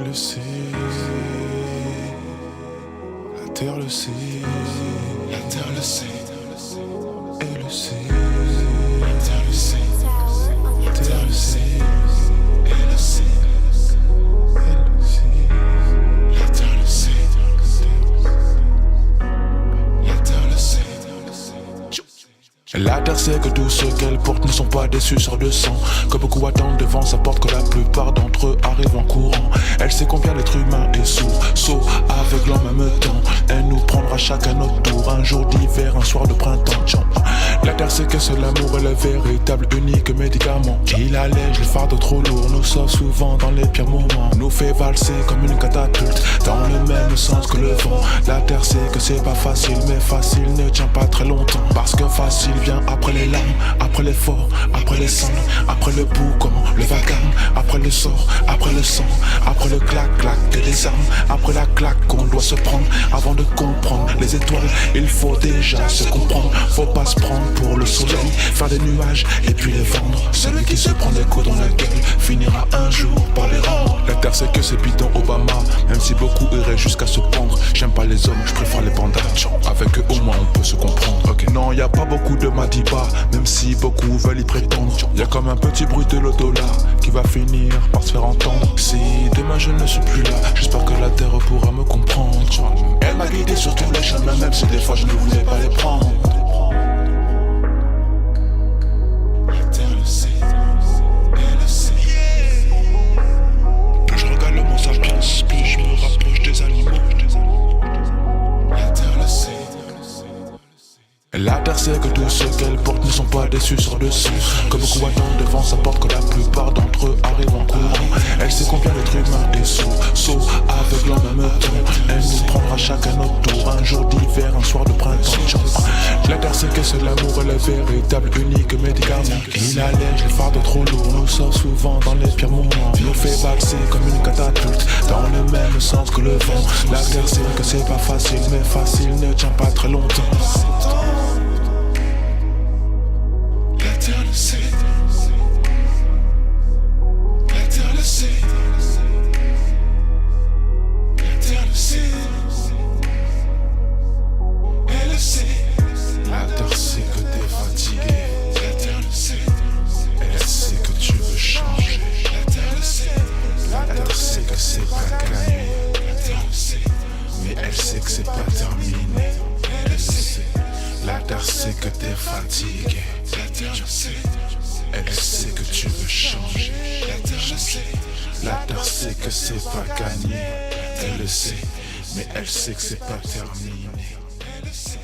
le sait, la terre le sait, la terre le sait, elle le sait, la terre le sait, la terre le sait, elle le sait, elle le sait, la terre le sait, la terre le sait. La terre sait que tous ceux qu'elle porte ne sont pas des suceurs de sang, que beaucoup attendent devant sa porte, que la plupart d'entre eux arrivent en courant. Elle sait combien l'être humain est sourd, sot, aveugle en même temps. Elle nous prendra chacun notre tour, un jour d'hiver, un soir de printemps. La terre sait que c'est l'amour est le véritable unique médicament. Il allège les fardeaux trop lourds, nous sauve souvent dans les pires moments, nous fait valser comme une catapulte dans le même sens que le vent. La terre sait que c'est pas facile, mais facile ne tient pas très longtemps, parce que facile vient après les larmes, après l'effort, après les cendres, après le boucan, le vacarme, après le sort, après le sang, après le clac-clac des armes, après la claque qu'on doit se prendre avant de comprendre les étoiles. Il faut déjà se comprendre, faut pas se prendre pour le soleil, faire des nuages et puis les vendre. Celui qui se prend des coups dans la gueule finira un jour par les rendre. La terre sait que c'est bidon Obama, même si beaucoup iraient jusqu'à se pendre. J'aime pas les hommes, je préfère les pandas. Avec eux au moins on peut se comprendre. Ok, non, y a pas beaucoup de Madiba, même si beaucoup veulent y prétendre. Y'a comme un petit bruit de l'auto là qui va finir par se faire entendre. Si demain je ne suis plus là, j'espère que la terre pourra me comprendre. Elle m'a guidé sur tous les chemins, même si des fois je ne voulais pas les prendre. Plus je regarde le monde sapiens, plus je me rapproche des animaux. La terre le sait. La terre sait que tous ceux qu'elle porte ne sont pas des suceurs de sang, que beaucoup attendent devant sa porte, que la plupart d'entre eux arrivent en courant. Elle sait combien l'être humain est sourd, sot, aveugle en même temps. Elle nous prendra chacun notre tour, un jour d'hiver, un soir de printemps. La terre sait que c'est l'amour est le véritable unique médicament. Il allège les fardeaux trop lourds, nous sort souvent dans les pires moments, nous fait valser comme une catapulte dans le même sens que le vent. La terre sait que c'est pas facile, mais facile ne tient pas très longtemps. La terre le sait. La terre le sait. La terre le sait. Elle le sait. La terre sait que t'es fatigué. La terre le sait. Elle sait que tu veux changer. La terre le sait. La terre sait que c'est pas gagné. La terre le sait. Mais elle sait que c'est pas terminé. Elle le sait. La terre sait que t'es fatigué. La terre le sait. Elle sait que tu veux changer. La terre le sait. La terre sait que c'est pas gagné. Elle le sait. Mais elle sait que c'est pas terminé. Elle le sait.